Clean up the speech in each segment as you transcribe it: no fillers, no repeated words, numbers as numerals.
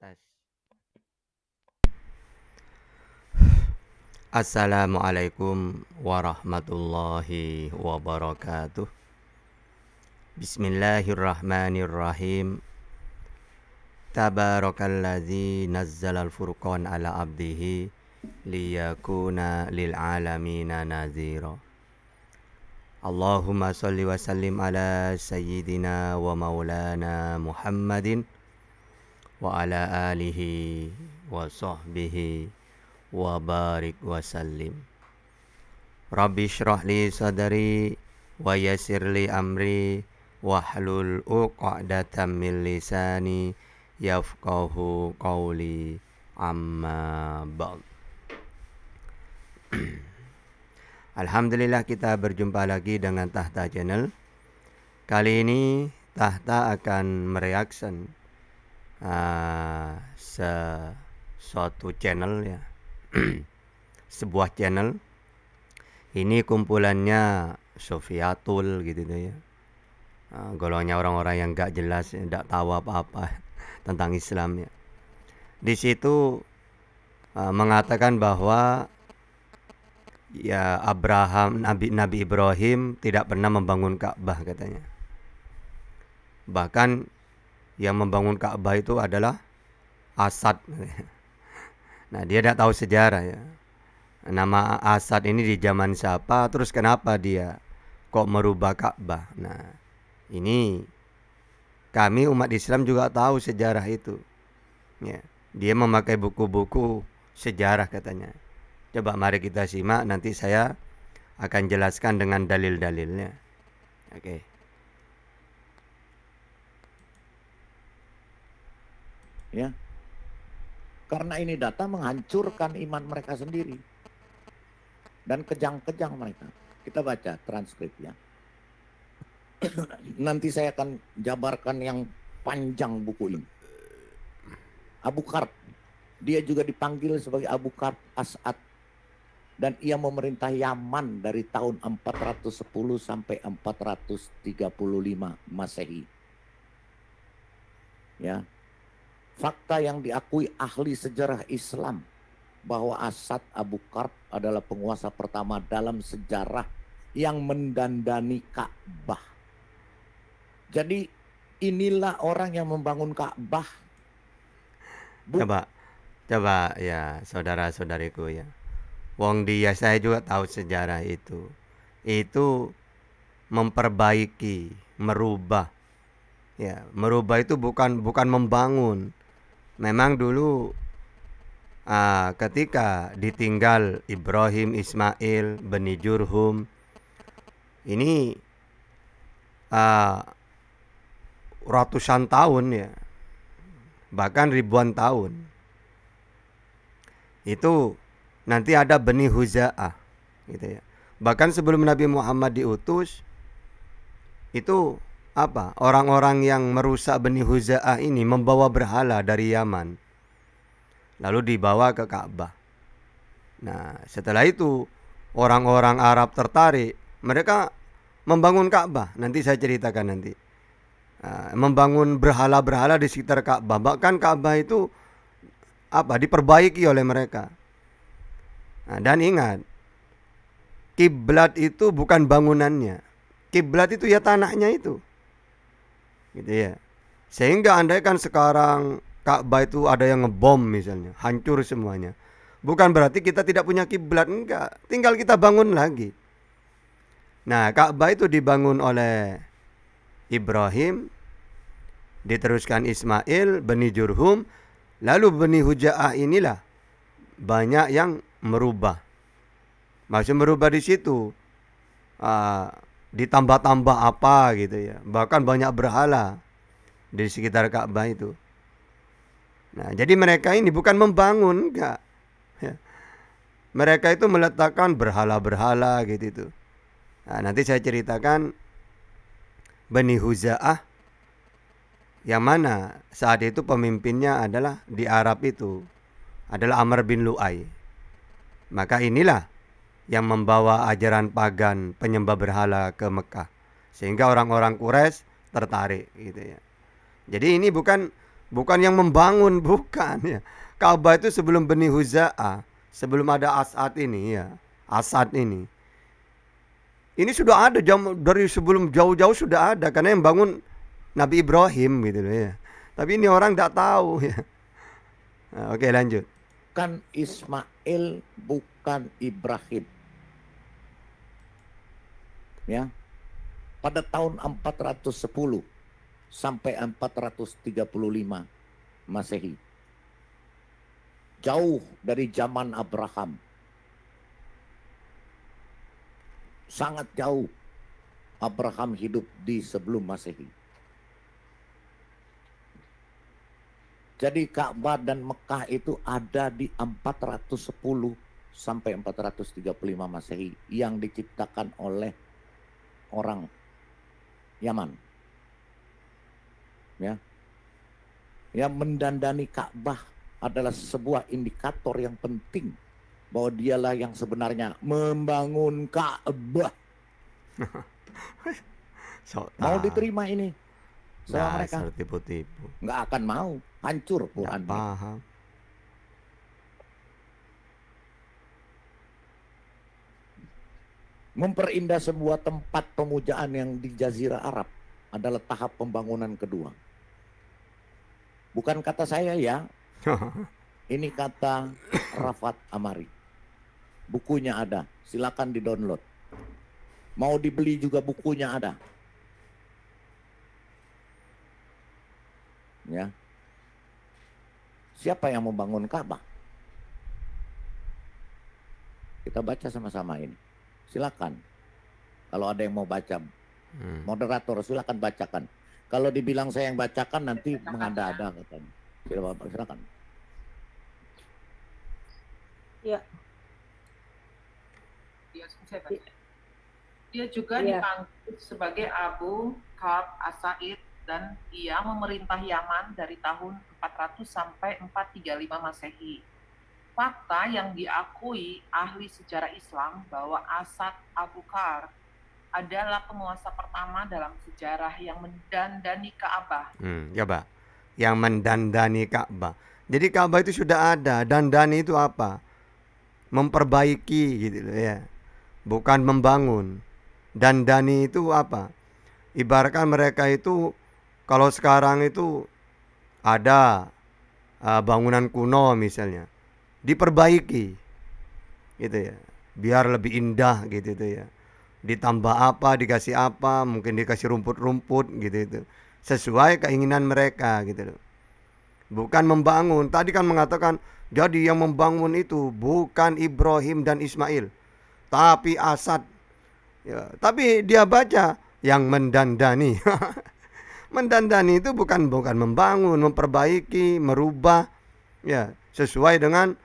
Tes. Assalamualaikum warahmatullahi wabarakatuh. Bismillahirrahmanirrahim. Tabarakalladzi nazzalal furqan ala abdihi liyakuna lil alamina nazira. Allahumma salli wa sallim ala sayyidina wa maulana Muhammadin wa ala alihi wa sahbihi wa barik wa sallim. Rabbi shrah li sadri wa yassir li amri wahlul 'uqdatam min lisani yafqahu qawli amma ba'd. Alhamdulillah kita berjumpa lagi dengan Tahta Channel. Kali ini Tahta akan mereaction suatu channel ya. Sebuah channel. Ini kumpulannya Sofiatul gitu ya. Golongannya orang-orang yang gak jelas, gak tahu apa-apa tentang Islam ya. Di situ mengatakan bahwa ya Nabi Ibrahim tidak pernah membangun Ka'bah katanya. Bahkan yang membangun Ka'bah itu adalah Asad. Nah, dia tidak tahu sejarah ya. Nama Asad ini di zaman siapa, terus kenapa dia kok merubah Ka'bah. Nah, ini kami umat Islam juga tahu sejarah itu ya. Dia memakai buku-buku sejarah katanya. Coba mari kita simak, nanti saya akan jelaskan dengan dalil-dalilnya. Oke. Ya. Karena ini data menghancurkan iman mereka sendiri. Dan kejang-kejang mereka. Kita baca transkripnya. Nanti saya akan jabarkan yang panjang buku ini. Abu Karb. Dia juga dipanggil sebagai Abu Karb As'ad. Dan ia memerintah Yaman dari tahun 410 sampai 435 Masehi. Ya. Fakta yang diakui ahli sejarah Islam bahwa Asad Abu Karb adalah penguasa pertama dalam sejarah yang mendandani Ka'bah. Jadi inilah orang yang membangun Ka'bah. Coba ya saudara-saudariku ya. Wong dia, saya juga tahu sejarah itu. Itu memperbaiki, merubah. Ya, merubah itu bukan membangun. Memang dulu ketika ditinggal Ibrahim, Ismail, Bani Jurhum, ini ratusan tahun ya, bahkan ribuan tahun. Itu nanti ada Bani Huza'ah gitu ya. Bahkan sebelum Nabi Muhammad diutus, itu apa? Orang-orang yang merusak Bani Huza'ah ini membawa berhala dari Yaman, lalu dibawa ke Ka'bah. Nah, setelah itu orang-orang Arab tertarik, mereka membangun Ka'bah. Nanti saya ceritakan nanti. Membangun berhala-berhala di sekitar Ka'bah. Bahkan Ka'bah itu diperbaiki oleh mereka. Nah, dan ingat, kiblat itu bukan bangunannya. Kiblat itu ya tanahnya itu. Gitu ya. Sehingga andaikan sekarang Ka'bah itu ada yang ngebom misalnya, hancur semuanya, bukan berarti kita tidak punya kiblat, enggak. Tinggal kita bangun lagi. Nah, Ka'bah itu dibangun oleh Ibrahim, diteruskan Ismail, Bani Jurhum, lalu Bani Huza'ah inilah banyak yang merubah. Maksud merubah di situ ditambah-tambah apa gitu ya. Bahkan banyak berhala di sekitar Ka'bah itu. Nah, jadi mereka ini bukan membangun, enggak. Ya. Mereka itu meletakkan berhala-berhala gitu itu. Nah, nanti saya ceritakan Bani Huza'ah yang mana saat itu pemimpinnya adalah di Arab itu adalah Amr bin Lu'ay. Maka inilah yang membawa ajaran pagan penyembah berhala ke Mekah, sehingga orang-orang Quraisy tertarik gitu ya. Jadi ini bukan bukan yang membangun, bukan ya. Ka'bah itu sebelum Bani Huza'ah, sebelum ada As'ad ini ya, Asad ini. Ini sudah ada dari sebelum jauh-jauh sudah ada, karena yang bangun Nabi Ibrahim gitu loh ya. Tapi ini orang tidak tahu ya. Nah, oke, lanjut. Bukan Ismail, bukan Ibrahim. Ya. Pada tahun 410 sampai 435 Masehi. Jauh dari zaman Abraham. Sangat jauh. Abraham hidup di sebelum Masehi. Jadi Ka'bah dan Mekah itu ada di 410 sampai 435 Masehi yang diciptakan oleh orang Yaman. Ya. Yang mendandani Ka'bah adalah sebuah indikator yang penting bahwa dialah yang sebenarnya membangun Ka'bah. Mau diterima ini sama mereka? Tipu-tipu. Nggak akan mau, hancur Nggak Quran. paham. Memperindah sebuah tempat pemujaan yang di Jazirah Arab adalah tahap pembangunan kedua. Bukan kata saya ya, ini kata Rafat Amari. Bukunya ada, silakan di-download. Mau dibeli juga bukunya ada. Ya. Siapa yang membangun Ka'bah? Kita baca sama-sama ini. Silakan. Kalau ada yang mau baca, moderator silakan bacakan. Kalau dibilang saya yang bacakan nanti mengada-ada katanya. Silakan. Ya. Dia juga dipanggil sebagai Abu Ka'b As-Sa'id dan ia memerintah Yaman dari tahun 400 sampai 435 Masehi. Fakta yang diakui ahli sejarah Islam bahwa Asad Abu Ka'b adalah penguasa pertama dalam sejarah yang mendandani Ka'bah. Ya, Pak. Yang mendandani Ka'bah. Jadi Ka'bah itu sudah ada. Dandani itu apa? Memperbaiki gitu loh ya. Bukan membangun. Dandani itu apa? Ibaratkan mereka itu kalau sekarang itu ada bangunan kuno misalnya, diperbaiki gitu ya, biar lebih indah gitu itu ya. Ditambah apa, dikasih apa, mungkin dikasih rumput-rumput gitu itu. Sesuai keinginan mereka gitu loh. Bukan membangun. Tadi kan mengatakan jadi yang membangun itu bukan Ibrahim dan Ismail, tapi Asad. Ya, tapi dia baca yang mendandani. Mendandani itu bukan membangun, memperbaiki, merubah ya, sesuai dengan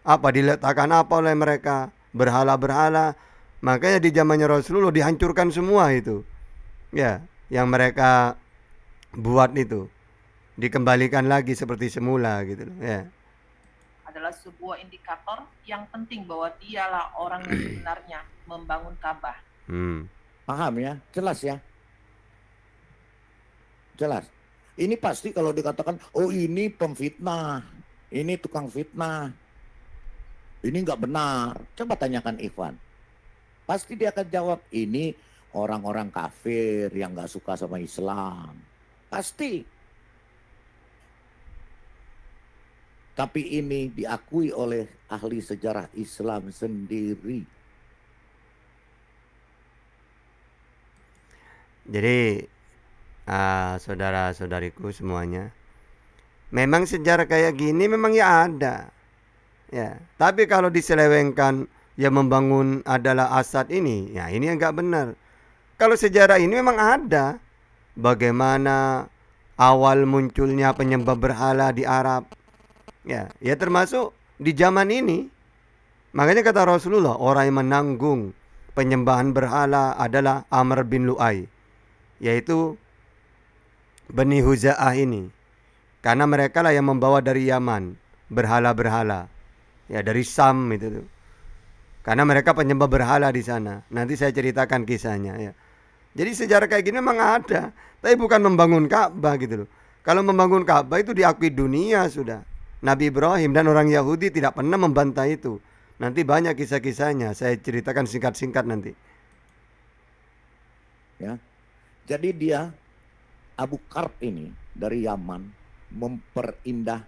apa diletakkan apa oleh mereka, berhala-berhala. Makanya di zamannya Rasulullah dihancurkan semua itu. Ya, yang mereka buat itu dikembalikan lagi seperti semula gitu loh, ya. Adalah sebuah indikator yang penting bahwa dialah orang yang sebenarnya membangun Ka'bah. Paham ya? Jelas ya? Jelas. Ini pasti kalau dikatakan, oh ini pemfitnah, ini tukang fitnah, ini nggak benar. Coba tanyakan Ikhwan. Pasti dia akan jawab, ini orang-orang kafir yang nggak suka sama Islam. Pasti. Tapi ini diakui oleh ahli sejarah Islam sendiri. Jadi saudara-saudariku semuanya, memang sejarah kayak gini memang ya ada ya. Tapi kalau diselewengkan yang membangun adalah Asad ini, ya ini enggak benar. Kalau sejarah ini memang ada, bagaimana awal munculnya penyembah berhala di Arab. Ya termasuk di zaman ini. Makanya kata Rasulullah, orang yang menanggung penyembahan berhala adalah Amr bin Lu'ay, yaitu Bani Huza'ah ini. Karena mereka lah yang membawa dari Yaman berhala-berhala. Ya dari Sam itu tuh. Karena mereka penyembah berhala di sana. Nanti saya ceritakan kisahnya ya. Jadi sejarah kayak gini memang ada, tapi bukan membangun Ka'bah gitu loh. Kalau membangun Ka'bah itu diakui dunia sudah. Nabi Ibrahim dan orang Yahudi tidak pernah membantah itu. Nanti banyak kisah-kisahnya, saya ceritakan singkat-singkat nanti. Ya. Jadi dia Abu Karb ini dari Yaman memperindah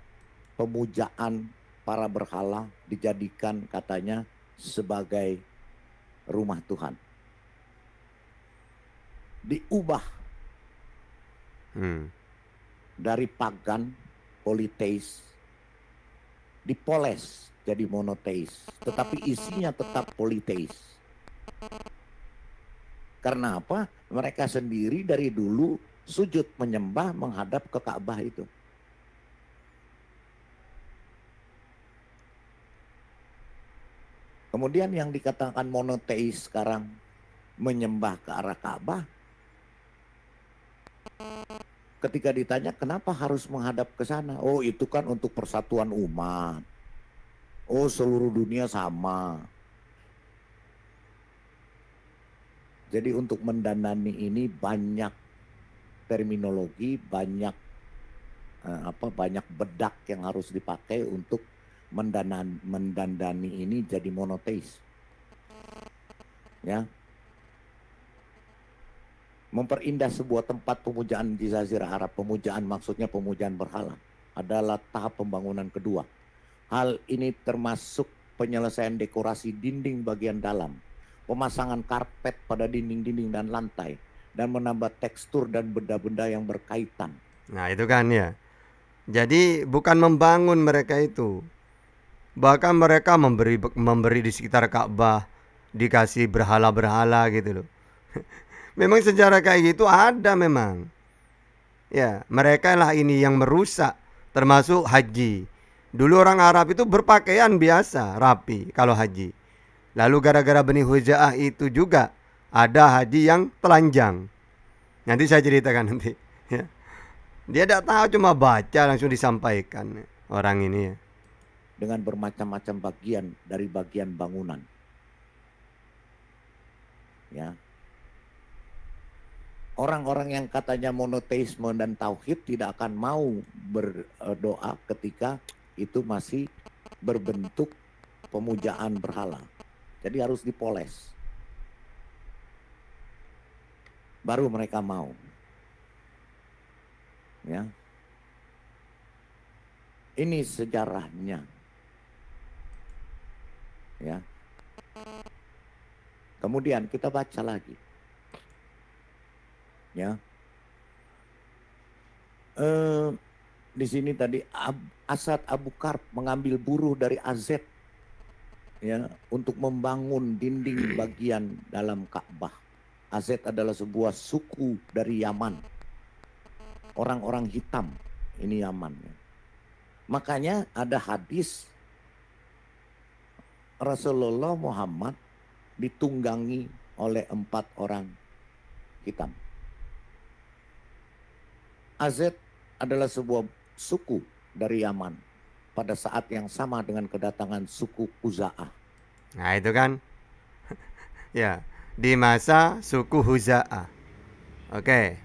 pemujaan para berhala, dijadikan katanya sebagai rumah Tuhan. Diubah dari pagan politeis, dipoles jadi monoteis, tetapi isinya tetap politeis. Karena apa? Mereka sendiri dari dulu sujud menyembah menghadap ke Ka'bah itu. Kemudian yang dikatakan monoteis sekarang menyembah ke arah Ka'bah, ketika ditanya kenapa harus menghadap ke sana? Oh, itu kan untuk persatuan umat. Oh, seluruh dunia sama. Jadi untuk mendandani ini banyak terminologi, banyak banyak bedak yang harus dipakai untuk mendandani ini jadi monoteis. Ya. Memperindah sebuah tempat pemujaan di Jazirah Arab, pemujaan maksudnya pemujaan berhala, adalah tahap pembangunan kedua. Hal ini termasuk penyelesaian dekorasi dinding bagian dalam, pemasangan karpet pada dinding-dinding dan lantai, dan menambah tekstur dan benda-benda yang berkaitan. Nah itu kan ya. Jadi bukan membangun mereka itu. Bahkan mereka memberi di sekitar Ka'bah, dikasih berhala-berhala gitu loh. Memang sejarah kayak gitu ada memang. Ya, mereka lah ini yang merusak, termasuk haji. Dulu orang Arab itu berpakaian biasa, rapi kalau haji. Lalu gara-gara Bani Huza'ah itu juga ada haji yang telanjang. Nanti saya ceritakan nanti. Ya. Dia tidak tahu, cuma baca langsung disampaikan orang ini ya. Dengan bermacam-macam bagian dari bagian bangunan. Ya. Orang-orang yang katanya monoteisme dan tauhid tidak akan mau berdoa ketika itu masih berbentuk pemujaan berhala. Jadi harus dipoles. Baru mereka mau. Ya. Ini sejarahnya. Ya. Kemudian kita baca lagi. Ya. Di sini tadi Asad Abu Karb mengambil buruh dari AZ ya untuk membangun dinding bagian dalam Ka'bah. AZ adalah sebuah suku dari Yaman. Orang-orang hitam ini Yaman. Ya. Makanya ada hadis Rasulullah Muhammad ditunggangi oleh 4 orang hitam. AZ adalah sebuah suku dari Yaman pada saat yang sama dengan kedatangan suku Huza'ah. Nah itu kan ya, di masa suku Huza'ah. Oke,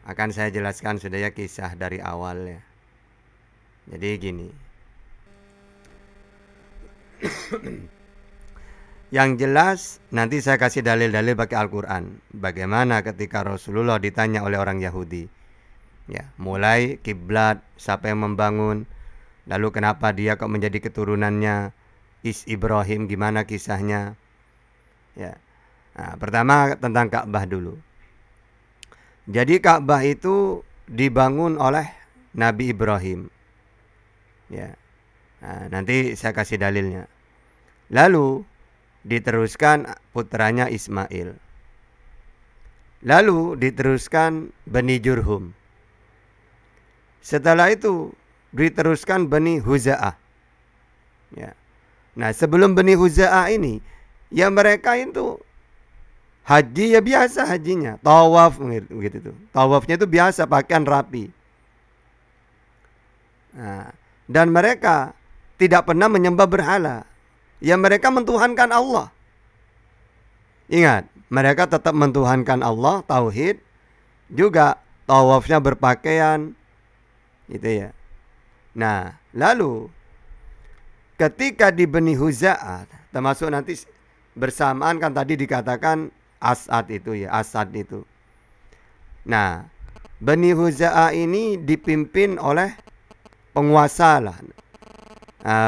akan saya jelaskan sudah ya kisah dari awal ya. Jadi gini. Yang jelas nanti saya kasih dalil-dalil pakai Al-Quran. Bagaimana ketika Rasulullah ditanya oleh orang Yahudi. Ya, mulai kiblat, siapa yang membangun, lalu kenapa dia kok menjadi keturunannya Ibrahim, gimana kisahnya. Ya. Nah, pertama tentang Ka'bah dulu. Jadi Ka'bah itu dibangun oleh Nabi Ibrahim. Ya. Nah, nanti saya kasih dalilnya. Lalu diteruskan putranya Ismail. Lalu diteruskan Bani Jurhum. Setelah itu diteruskan Bani Huza'ah. Ya. Nah, sebelum Bani Huza'ah ini, ya mereka itu haji ya biasa hajinya, tawaf gitu tuh. Tawafnya itu biasa, pakaian rapi. Nah, dan mereka tidak pernah menyembah berhala. Ya mereka mentuhankan Allah. Ingat, mereka tetap mentuhankan Allah, tauhid. Juga tawafnya berpakaian Gitu ya. Nah, lalu ketika di Bani Huza'ah, termasuk nanti bersamaan kan tadi dikatakan As'ad itu ya, As'ad itu. Nah, Bani Huza'ah ini dipimpin oleh penguasa lah.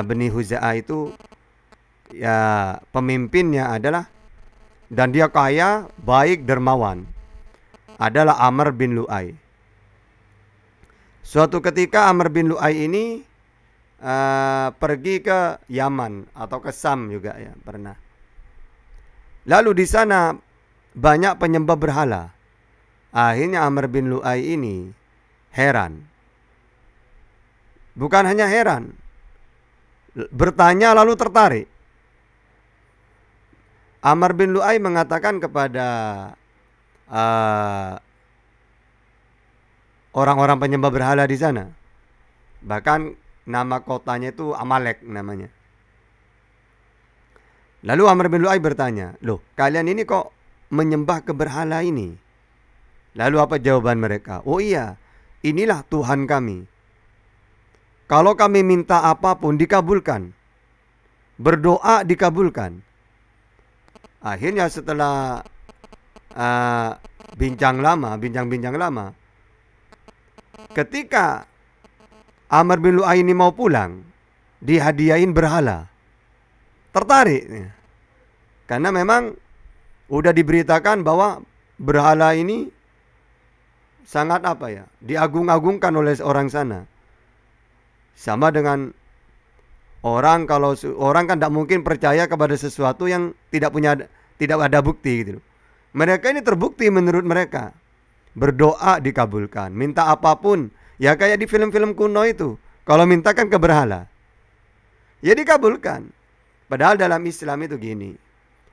Bani Huza'ah itu ya pemimpinnya adalah, dan dia kaya, baik, dermawan, adalah Amr bin Lu'ay. Suatu ketika Amr bin Lu'ay ini pergi ke Yaman atau ke Sam juga ya, pernah. Lalu di sana banyak penyembah berhala. Akhirnya Amr bin Lu'ay ini heran. Bukan hanya heran, bertanya lalu tertarik. Amr bin Lu'ay mengatakan kepada orang-orang penyembah berhala di sana. Bahkan nama kotanya itu Amalek namanya. Lalu Amr bin Lu'ay bertanya, "Loh, kalian ini kok menyembah ke berhala ini?" Lalu apa jawaban mereka? "Oh iya, inilah Tuhan kami. Kalau kami minta apapun dikabulkan. Berdoa dikabulkan." Akhirnya setelah bincang-bincang lama, ketika Amr bin Lu'ay ini mau pulang, dihadiahin berhala. Tertarik. Karena memang udah diberitakan bahwa berhala ini sangat diagung-agungkan oleh orang sana. Sama dengan orang, kalau orang kan tidak mungkin percaya kepada sesuatu yang tidak ada bukti gitu. Mereka ini terbukti menurut mereka. Berdoa dikabulkan, minta apapun, ya kayak di film-film kuno itu. Kalau minta kan ke berhala, ya dikabulkan. Padahal dalam Islam itu gini,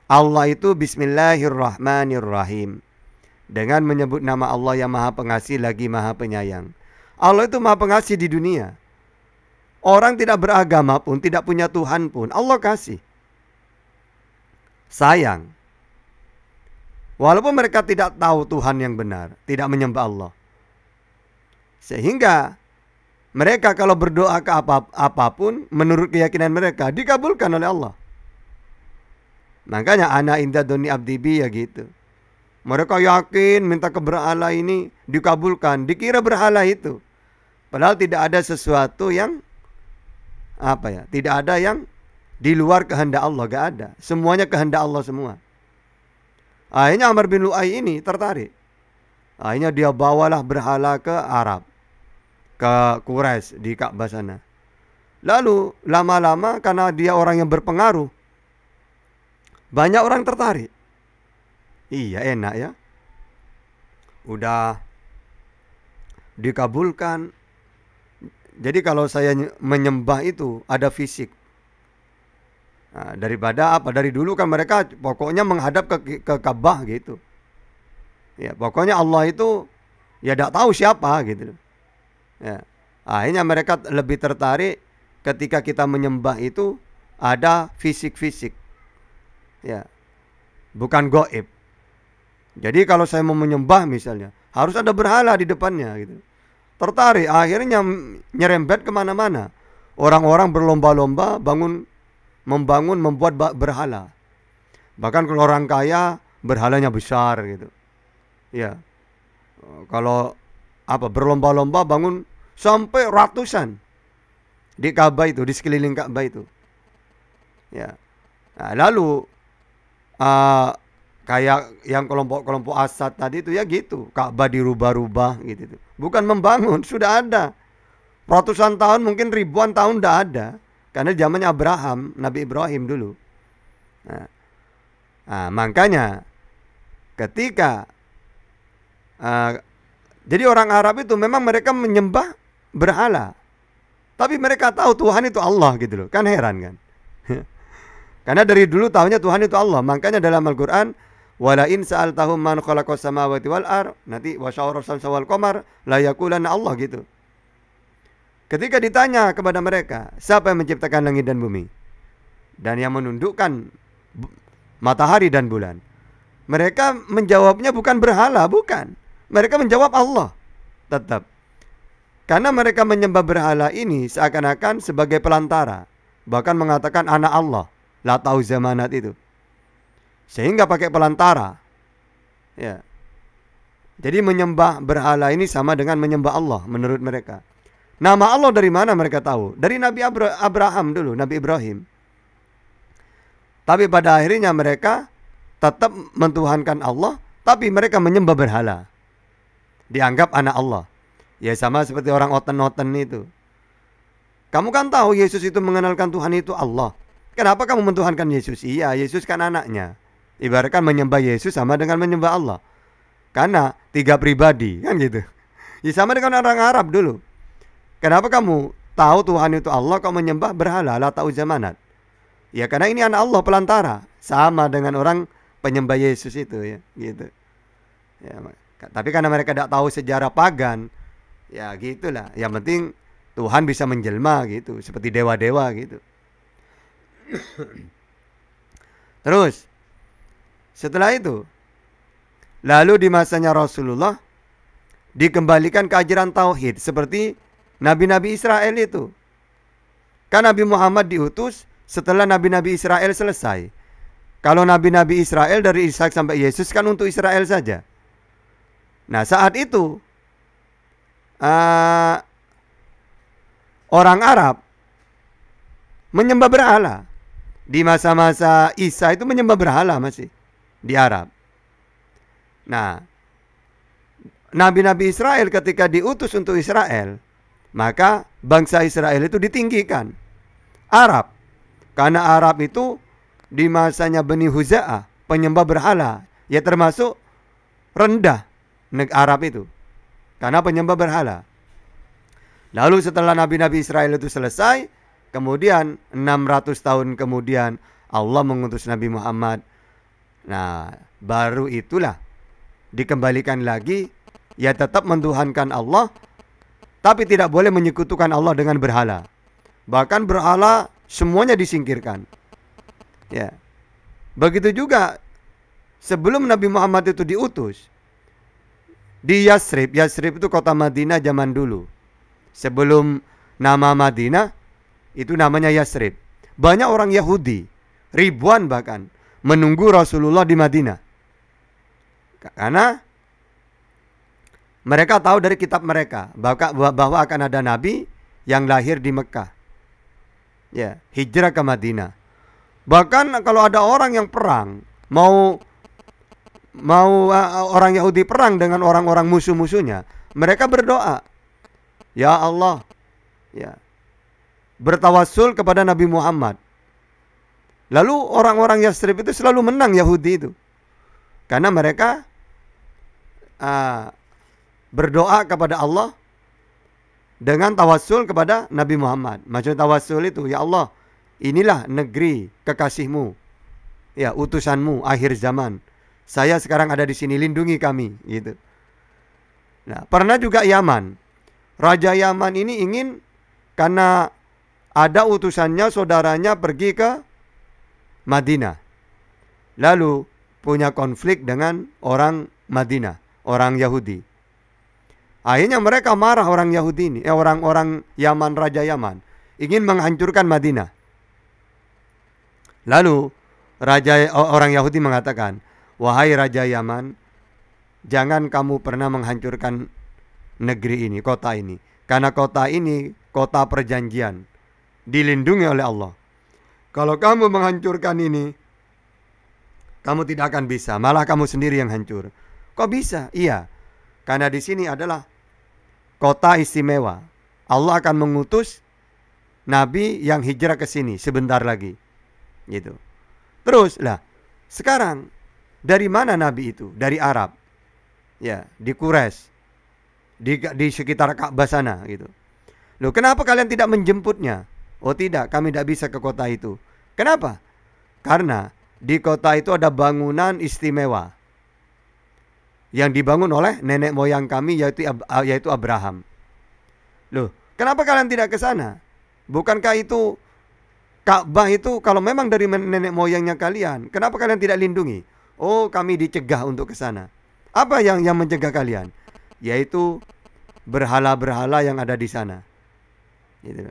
Allah itu Bismillahirrahmanirrahim, dengan menyebut nama Allah yang Maha Pengasih lagi Maha Penyayang. Allah itu Maha Pengasih di dunia. Orang tidak beragama pun, tidak punya Tuhan pun, Allah kasih sayang. Walaupun mereka tidak tahu Tuhan yang benar, tidak menyembah Allah. Sehingga mereka kalau berdoa ke apapun, menurut keyakinan mereka, dikabulkan oleh Allah. Makanya ana inda doni abdi bi ya gitu. Mereka yakin minta ke berhala ini dikabulkan, dikira berhala itu. Padahal tidak ada sesuatu yang tidak ada yang di luar kehendak Allah, gak ada. Semuanya kehendak Allah semua. Akhirnya Amr bin Lu'ay ini tertarik. Akhirnya dia bawalah berhala ke Arab, ke Quraisy di Ka'bah sana. Lalu lama-lama karena dia orang yang berpengaruh, banyak orang tertarik. Iya, enak ya. Udah dikabulkan. Jadi kalau saya menyembah itu ada fisik. Nah, daripada dari dulu kan mereka pokoknya menghadap ke Ka'bah gitu. Ya, pokoknya Allah itu ya tidak tahu siapa gitu. Ya. Akhirnya mereka lebih tertarik ketika kita menyembah itu ada fisik-fisik. Ya. Bukan gaib. Jadi kalau saya mau menyembah misalnya, harus ada berhala di depannya gitu. Tertarik, akhirnya nyerempet kemana-mana. Orang-orang berlomba-lomba membuat berhala. Bahkan kalau orang kaya, berhalanya besar gitu. Ya. Kalau berlomba-lomba bangun sampai ratusan di Ka'bah itu, di sekeliling Ka'bah itu. Ya. Nah, lalu kayak yang kelompok-kelompok Asad tadi itu ya gitu, Ka'bah dirubah-rubah gitu. Bukan membangun, sudah ada. Ratusan tahun, mungkin ribuan tahun sudah ada. Karena zamannya Abraham, Nabi Ibrahim dulu. Nah, makanya ketika jadi orang Arab itu memang mereka menyembah berhala. Tapi mereka tahu Tuhan itu Allah gitu loh. Kan heran kan? Karena dari dulu tahunya Tuhan itu Allah. Makanya dalam Al-Quran, wala in sa'altahum man khalaqas samawati wal ard, nanti wa syawara syamsa wal qamar la yaqulanna Allah gitu. Ketika ditanya kepada mereka, siapa yang menciptakan langit dan bumi dan yang menundukkan matahari dan bulan, mereka menjawabnya bukan berhala, bukan. Mereka menjawab Allah tetap. Karena mereka menyembah berhala ini seakan-akan sebagai pelantara. Bahkan mengatakan anak Allah, Lata Uzza Manat itu. Sehingga pakai pelantara. Ya. Jadi menyembah berhala ini sama dengan menyembah Allah menurut mereka. Nama Allah dari mana mereka tahu? Dari Nabi Abraham dulu, Nabi Ibrahim. Tapi pada akhirnya mereka tetap mentuhankan Allah, tapi mereka menyembah berhala. Dianggap anak Allah. Ya sama seperti orang oten-oten itu. Kamu kan tahu Yesus itu mengenalkan Tuhan itu Allah. Kenapa kamu mentuhankan Yesus? Iya, Yesus kan anaknya. Ibaratkan menyembah Yesus sama dengan menyembah Allah. Karena 3 pribadi, kan gitu. Ya sama dengan orang Arab dulu. Kenapa kamu tahu Tuhan itu Allah, kau menyembah berhala, Lata Uzza Manat? Ya karena ini anak Allah, pelantara. Sama dengan orang penyembah Yesus itu ya, gitu. Ya, tapi karena mereka tidak tahu sejarah pagan, ya gitulah. Yang penting Tuhan bisa menjelma gitu, seperti dewa-dewa gitu. Terus setelah itu, lalu di masanya Rasulullah dikembalikan ke ajaran tauhid seperti nabi-nabi Israel itu. Kan Nabi Muhammad diutus setelah nabi-nabi Israel selesai. Kalau nabi-nabi Israel dari Ishak sampai Yesus kan untuk Israel saja. Nah saat itu orang Arab menyembah berhala. Di masa-masa Isa itu menyembah berhala masih di Arab. Nah, nabi-nabi Israel ketika diutus untuk Israel, maka bangsa Israel itu ditinggikan. Arab, karena Arab itu di masanya Bani Huza'ah, penyembah berhala, ya termasuk rendah Arab itu, karena penyembah berhala. Lalu setelah nabi-nabi Israel itu selesai, kemudian 600 tahun kemudian Allah mengutus Nabi Muhammad. Nah, baru itulah dikembalikan lagi, ya tetap mentuhankan Allah, tapi tidak boleh menyekutukan Allah dengan berhala. Bahkan berhala semuanya disingkirkan. Ya. Begitu juga sebelum Nabi Muhammad itu diutus di Yasrib. Yasrib itu kota Madinah zaman dulu. Sebelum nama Madinah itu namanya Yasrib. Banyak orang Yahudi, ribuan bahkan, menunggu Rasulullah di Madinah. Karena mereka tahu dari kitab mereka bahwa akan ada nabi yang lahir di Mekah. Ya, hijrah ke Madinah. Bahkan kalau ada orang yang perang, mau orang Yahudi perang dengan orang-orang musuh-musuhnya, mereka berdoa, ya Allah, ya, bertawassul kepada Nabi Muhammad. Lalu orang-orang Yasrib itu selalu menang Yahudi itu, karena mereka berdoa kepada Allah dengan tawassul kepada Nabi Muhammad. Maksud tawassul itu, ya Allah, inilah negeri kekasihmu, ya utusanmu akhir zaman. Saya sekarang ada di sini, lindungi kami, gitu. Nah, pernah juga Yaman. Raja Yaman ini ingin, karena ada utusannya, saudaranya pergi ke Madinah. Lalu punya konflik dengan orang Madinah, orang Yahudi. Akhirnya mereka marah orang Yahudi ini, orang-orang Yaman, Raja Yaman, ingin menghancurkan Madinah. Lalu orang Yahudi mengatakan, wahai Raja Yaman, jangan kamu pernah menghancurkan negeri ini, kota ini. Karena kota ini kota perjanjian, dilindungi oleh Allah. Kalau kamu menghancurkan ini, kamu tidak akan bisa, malah kamu sendiri yang hancur. Kok bisa? Iya, karena di sini adalah kota istimewa. Allah akan mengutus nabi yang hijrah ke sini sebentar lagi. Gitu. Terus lah, sekarang dari mana nabi itu? Dari Arab. Ya, di Quraisy. Di sekitar Ka'bah sana gitu. Loh, kenapa kalian tidak menjemputnya? Oh tidak, kami tidak bisa ke kota itu. Kenapa? Karena di kota itu ada bangunan istimewa yang dibangun oleh nenek moyang kami, yaitu Abraham. Loh, kenapa kalian tidak ke sana? Bukankah itu Ka'bah itu kalau memang dari nenek moyangnya kalian, kenapa kalian tidak lindungi? Oh, kami dicegah untuk ke sana. Apa yang mencegah kalian? Yaitu berhala-berhala yang ada di sana. Gitu.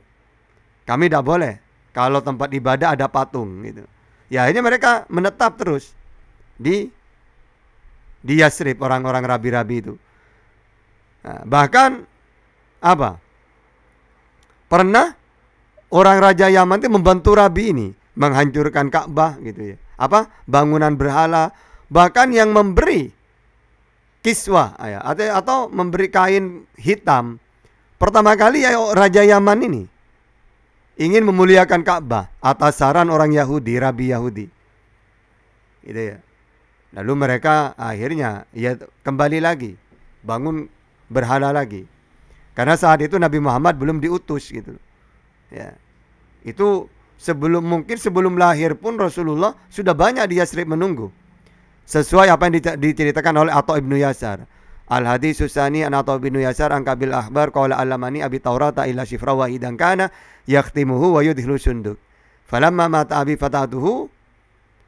Kami tidak boleh kalau tempat ibadah ada patung gitu. Ya akhirnya mereka menetap terus di Yasrib, orang-orang rabi-rabi itu. Nah, bahkan apa? Pernah orang Raja Yaman itu membantu rabi ini menghancurkan Ka'bah gitu ya. Apa? Bangunan berhala, bahkan yang memberi kiswah ya, atau memberi kain hitam. Pertama kali ya Raja Yaman ini ingin memuliakan Ka'bah atas saran orang Yahudi, rabi Yahudi. Gitu ya. Lalu mereka akhirnya ya kembali lagi bangun berhala lagi. Karena saat itu Nabi Muhammad belum diutus gitu. Ya. Itu mungkin sebelum lahir pun Rasulullah sudah banyak di Yasrib menunggu. Sesuai apa yang diceritakan oleh Atha ibnu Yasar. Al-hadis Susani an Atha ibnu Yasar an Kabil Akhbar qala alamani abi Taurata ila syifra wa idan kana yakhtimuhu wa yudhilu sunduk. Falamma mata abi fatatuhu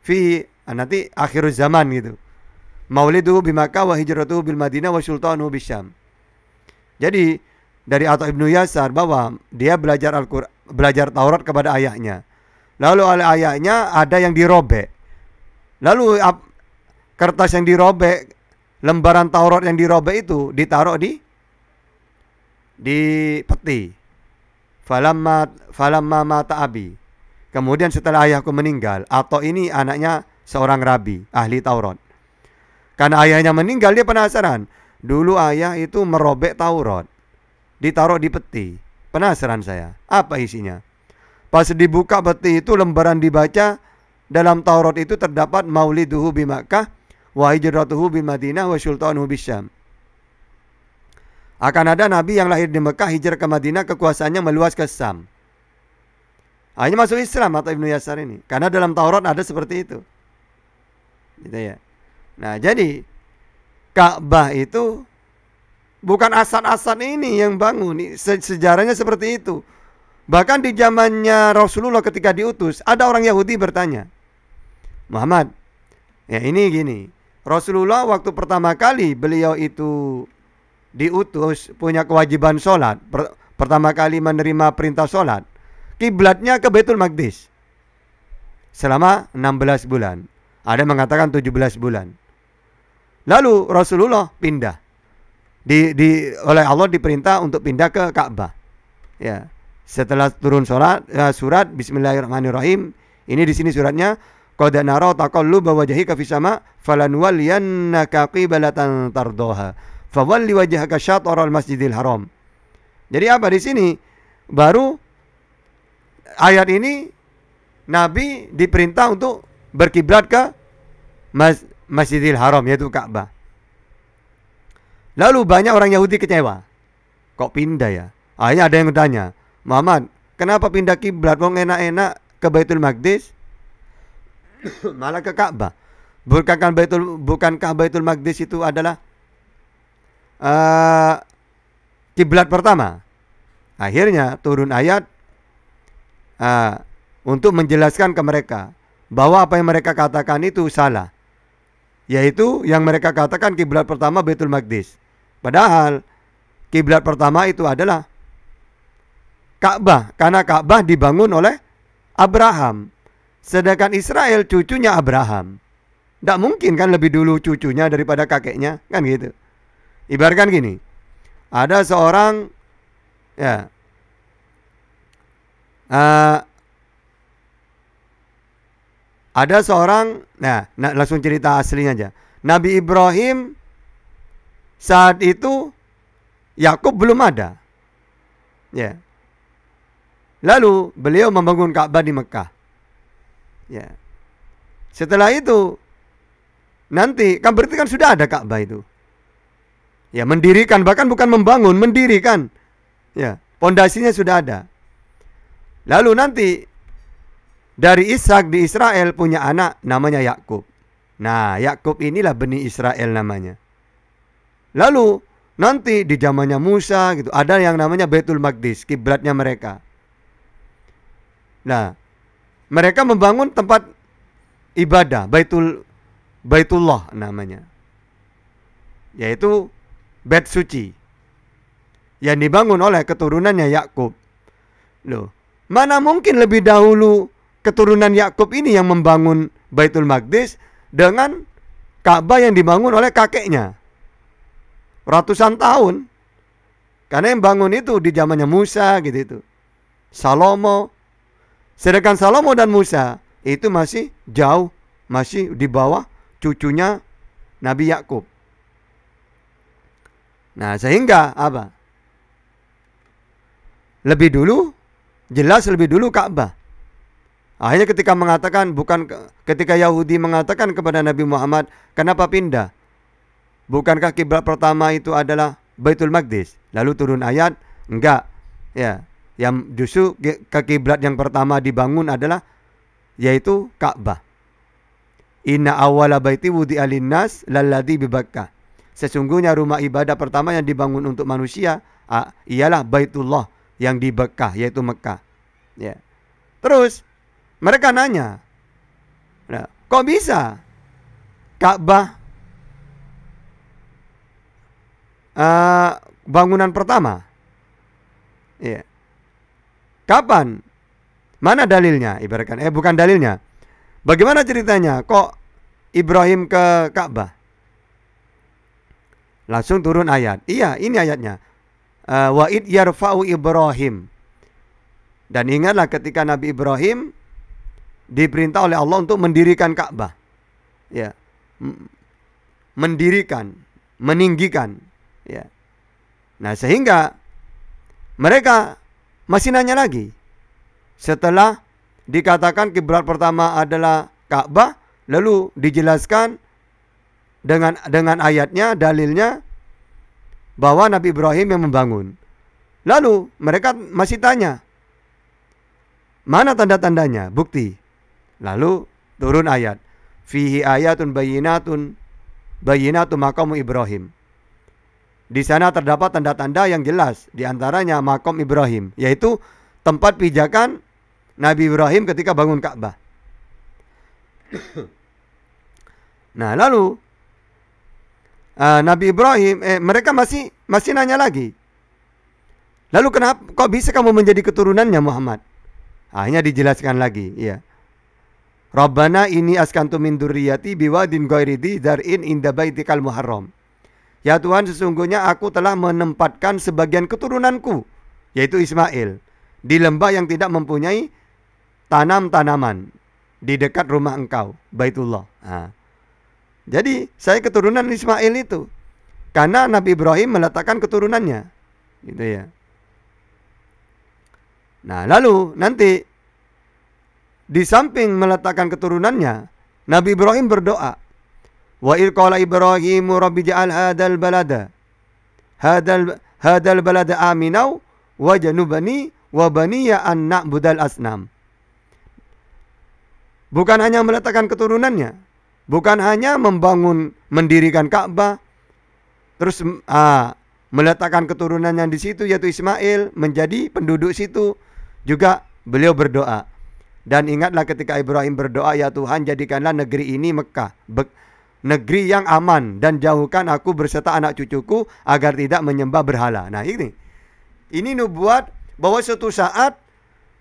fi nanti akhir zaman gitu. Mauliduhu bi Makkah wa hijratuhu bil Madinah wa sultanuhu bisyam. Jadi dari Atha ibnu Yasar bahwa dia belajar Taurat kepada ayahnya. Lalu oleh ayahnya ada yang dirobek. Lalu kertas yang dirobek, lembaran Taurat yang dirobek itu ditaruh di peti. Falamma mata abi. Kemudian setelah ayahku meninggal, atau ini anaknya seorang rabi, ahli Taurat. Karena ayahnya meninggal, dia penasaran. Dulu ayah itu merobek Taurat, ditaruh di peti. Penasaran saya, apa isinya? Pas dibuka peti itu, lembaran dibaca, dalam Taurat itu terdapat mauliduhu bi Makkah wa hijratuhu bil Madinah wa sultanuhu bisyam. Akan ada nabi yang lahir di Mekah, hijrah ke Madinah, kekuasaannya meluas ke Syam. Hanya masuk Islam atau Ibnu Yasar ini, karena dalam Taurat ada seperti itu. Gitu ya. Nah, jadi Ka'bah itu bukan Asad-Asad ini yang bangun. Sejarahnya seperti itu. Bahkan di zamannya Rasulullah ketika diutus, ada orang Yahudi bertanya, Muhammad, ya ini gini, Rasulullah waktu pertama kali beliau itu diutus punya kewajiban sholat, pertama kali menerima perintah sholat, kiblatnya ke Baitul Maqdis selama 16 bulan. Ada yang mengatakan 17 bulan. Lalu Rasulullah pindah. Oleh Allah diperintah untuk pindah ke Ka'bah. Ya. Setelah turun surat Bismillahirrahmanirrahim. Ini di sini suratnya, qad nara taqalluba wajhika fis sama falanwalliyannaka qiblatan tardaha fawalli wajhaka syatral masjidil haram. Jadi apa di sini? Baru ayat ini Nabi diperintah untuk berkiblat ke Masjidil Haram, yaitu Ka'bah. Lalu banyak orang Yahudi kecewa. Kok pindah ya? Akhirnya ada yang bertanya, Muhammad, kenapa pindah kiblat? Wong enak-enak ke Baitul Maqdis, malah ke Ka'bah. Bukankah Baitul Maqdis itu adalah kiblat pertama? Akhirnya turun ayat untuk menjelaskan ke mereka bahwa apa yang mereka katakan itu salah. Yaitu yang mereka katakan kiblat pertama Baitul Maqdis. Padahal kiblat pertama itu adalah Ka'bah, karena Ka'bah dibangun oleh Abraham. Sedangkan Israel cucunya Abraham. Tidak mungkin kan lebih dulu cucunya daripada kakeknya, kan gitu. Ibaratkan gini, ada seorang ya ada seorang, nah langsung cerita aslinya aja. Nabi Ibrahim saat itu Yakub belum ada. Ya. Lalu beliau membangun Ka'bah di Mekah. Ya. Setelah itu nanti kan berarti kan sudah ada Ka'bah itu. Ya, mendirikan, bahkan bukan membangun, mendirikan. Ya, pondasinya sudah ada. Lalu nanti dari Ishak di Israel punya anak namanya Yakub. Nah, Yakub inilah Bani Israel namanya. Lalu nanti di zamannya Musa gitu, ada yang namanya Baitul Maqdis, kiblatnya mereka. Nah, mereka membangun tempat ibadah, Baitullah namanya. Yaitu Bait Suci. yang dibangun oleh keturunannya Yakub. Loh, mana mungkin lebih dahulu keturunan Yakub ini yang membangun Baitul Maqdis dengan Ka'bah yang dibangun oleh kakeknya ratusan tahun. Karena yang bangun itu di zamannya Musa gitu itu. Salomo. Sedangkan Salomo dan Musa itu masih jauh, masih di bawah cucunya Nabi Yakub. Nah, sehingga apa? Lebih dulu, jelas lebih dulu Ka'bah. Akhirnya ketika Yahudi mengatakan kepada Nabi Muhammad, kenapa pindah? Bukankah kiblat pertama itu adalah Baitul Maqdis? Lalu turun ayat, enggak. Ya, yang justru ke kiblat yang pertama dibangun adalah yaitu Ka'bah. Inna awwala baiti wudi'a linnas lalladzi bi Bakkah. Sesungguhnya rumah ibadah pertama yang dibangun untuk manusia ialah Baitullah yang di Bakkah, yaitu Mekah. Ya. Terus mereka nanya, nah, kok bisa Ka'bah bangunan pertama? Ya. Kapan? Mana dalilnya? Ibaratkan, bukan dalilnya. Bagaimana ceritanya? Kok Ibrahim ke Ka'bah? Langsung turun ayat. Iya, ini ayatnya. Wa id yarfa'u Ibrahim. Dan ingatlah ketika Nabi Ibrahim diperintah oleh Allah untuk mendirikan Ka'bah. Ya. Mendirikan, meninggikan, ya. Nah, sehingga mereka masih nanya lagi. Setelah dikatakan kiblat pertama adalah Ka'bah, lalu dijelaskan dengan ayatnya, dalilnya bahwa Nabi Ibrahim yang membangun. Lalu mereka masih tanya, mana tanda-tandanya, bukti? Lalu turun ayat, fihi ayatun bayyinatun maqam Ibrahim. Di sana terdapat tanda-tanda yang jelas, di antaranya maqam Ibrahim, yaitu tempat pijakan Nabi Ibrahim ketika bangun Ka'bah. Nah, lalu Nabi Ibrahim, mereka masih nanya lagi. Lalu kenapa kok bisa kamu menjadi keturunannya Muhammad? Akhirnya dijelaskan lagi, ya. Rabbana ini askantu min dzurriyyati biwadin ghairi dzi dzar'in inda baitikal muharram. Ya Tuhan, sesungguhnya aku telah menempatkan sebagian keturunanku, yaitu Ismail, di lembah yang tidak mempunyai tanam-tanaman di dekat rumah engkau, Baitullah. Jadi saya keturunan Ismail itu karena Nabi Ibrahim meletakkan keturunannya, gitu ya. Nah, lalu nanti di samping meletakkan keturunannya, Nabi Ibrahim berdoa, wa il qala Ibrahimu rabbi ja'al hadzal balada aminau wa janubani wa baniya an na'budal asnam. Bukan hanya meletakkan keturunannya, bukan hanya mendirikan Ka'bah, terus meletakkan keturunannya di situ yaitu Ismail menjadi penduduk situ, juga beliau berdoa. Dan ingatlah ketika Ibrahim berdoa, ya Tuhan, jadikanlah negeri ini Mekah, negeri yang aman, dan jauhkan aku berserta anak cucuku agar tidak menyembah berhala. Nah, ini nubuat bahwa suatu saat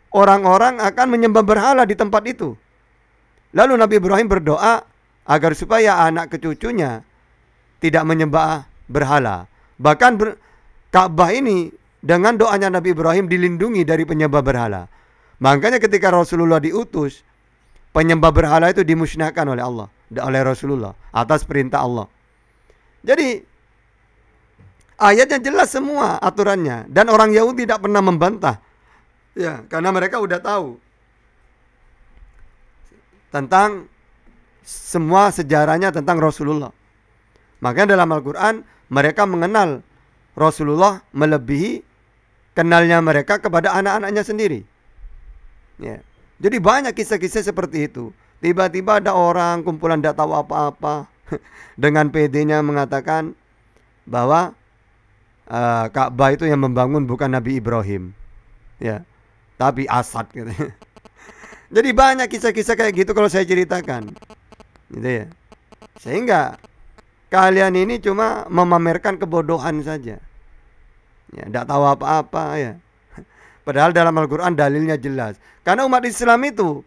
orang-orang akan menyembah berhala di tempat itu. Lalu Nabi Ibrahim berdoa agar supaya anak cucunya tidak menyembah berhala. Bahkan Ka'bah ini dengan doanya Nabi Ibrahim dilindungi dari penyembah berhala. Makanya ketika Rasulullah diutus, penyembah berhala itu dimusnahkan oleh Allah, oleh Rasulullah atas perintah Allah. Jadi ayatnya jelas semua aturannya, dan orang Yahudi tidak pernah membantah. Ya, karena mereka udah tahu tentang semua sejarahnya tentang Rasulullah. Makanya dalam Al-Quran mereka mengenal Rasulullah melebihi kenalnya mereka kepada anak-anaknya sendiri. Ya. Jadi banyak kisah-kisah seperti itu. Tiba-tiba ada orang kumpulan tidak tahu apa-apa dengan PD-nya mengatakan bahwa Ka'bah itu yang membangun bukan Nabi Ibrahim, ya, tapi Asad gitu. Jadi banyak kisah-kisah kayak gitu kalau saya ceritakan, gitu ya. Sehingga kalian ini cuma memamerkan kebodohan saja. Ya, tidak tahu apa-apa ya. Padahal dalam Al-Quran dalilnya jelas. Karena umat Islam itu,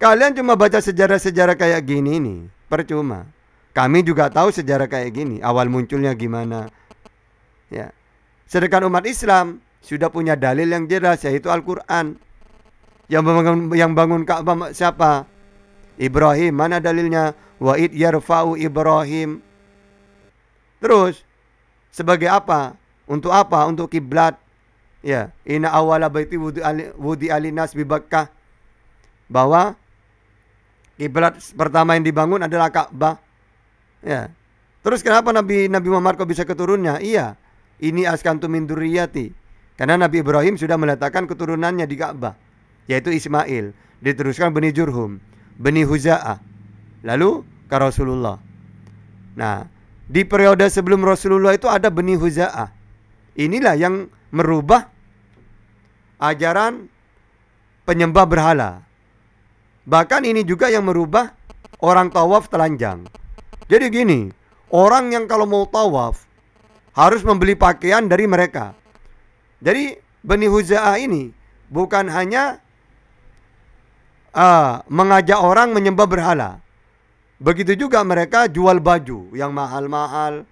kalian cuma baca sejarah-sejarah kayak gini nih, percuma. Kami juga tahu sejarah kayak gini, awal munculnya gimana. Ya. Sedangkan umat Islam sudah punya dalil yang jelas, yaitu Al-Quran. Yang bangun Ka'bah siapa? Ibrahim. Mana dalilnya? Wa id yarfa'u Ibrahim. Terus sebagai apa? Untuk apa? Untuk kiblat. Ya, inna awwala baiti wudi alinas bi Bakkah. Bahwa kiblat pertama yang dibangun adalah Ka'bah. Ya. Terus kenapa Nabi Muhammad kok bisa keturunnya? Iya. Ini askantu min dzurriyyati. Karena Nabi Ibrahim sudah meletakkan keturunannya di Ka'bah, yaitu Ismail. Diteruskan Bani Jurhum, Bani Huza'ah, lalu ke Rasulullah. Nah, di periode sebelum Rasulullah itu ada Bani Huza'ah. Inilah yang merubah ajaran penyembah berhala. Bahkan ini juga yang merubah orang tawaf telanjang. Jadi gini, orang yang kalau mau tawaf harus membeli pakaian dari mereka. Jadi Bani Huza'ah ini bukan hanya mengajak orang menyembah berhala. Begitu juga mereka jual baju yang mahal-mahal,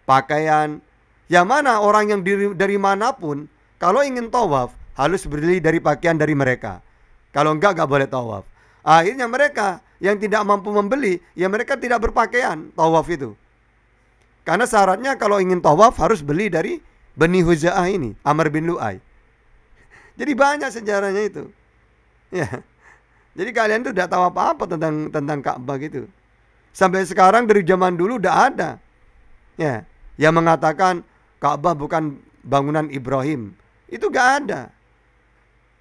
pakaian. Yang mana orang yang dari manapun, kalau ingin tawaf harus beli dari pakaian dari mereka. Kalau enggak boleh tawaf. Akhirnya mereka yang tidak mampu membeli, ya mereka tidak berpakaian tawaf itu. Karena syaratnya kalau ingin tawaf harus beli dari Bani Huza'ah ini, Amr bin Lu'ay. Jadi banyak sejarahnya itu. Ya. Jadi kalian tuh tidak tahu apa-apa tentang Ka'bah gitu. Sampai sekarang dari zaman dulu udah ada. Ya, yang mengatakan Ka'bah bukan bangunan Ibrahim. Itu gak ada.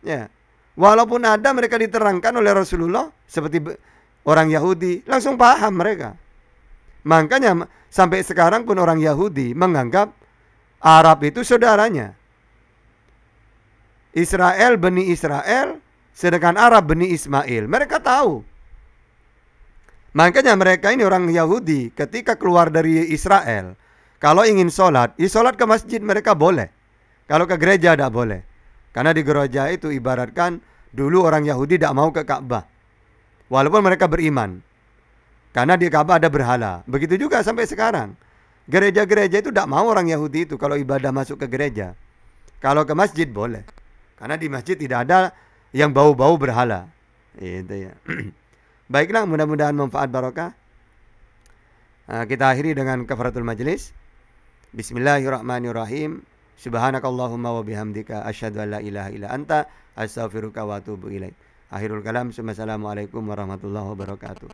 Ya. Walaupun ada, mereka diterangkan oleh Rasulullah seperti orang Yahudi, langsung paham mereka. Makanya sampai sekarang pun orang Yahudi menganggap Arab itu saudaranya. Israel, Bani Israel, sedangkan Arab, Bani Ismail. Mereka tahu. Makanya mereka ini orang Yahudi ketika keluar dari Israel, kalau ingin sholat, sholat ke masjid mereka boleh. Kalau ke gereja tidak boleh. Karena di gereja itu ibaratkan dulu orang Yahudi tidak mau ke Ka'bah. Walaupun mereka beriman. Karena di Ka'bah ada berhala. Begitu juga sampai sekarang. Gereja-gereja itu tidak mau orang Yahudi itu kalau ibadah masuk ke gereja. Kalau ke masjid boleh. Karena di masjid tidak ada yang bau-bau berhala. Itu ya. Baiklah, mudah-mudahan manfaat barokah. Kita akhiri dengan kafaratul majlis. Bismillahirrahmanirrahim. Subhanakallahumma wa bihamdika asyhadu an la ilaha illa anta astaghfiruka wa atubu ilaik. Akhirul kalam. Assalamualaikum warahmatullahi wabarakatuh.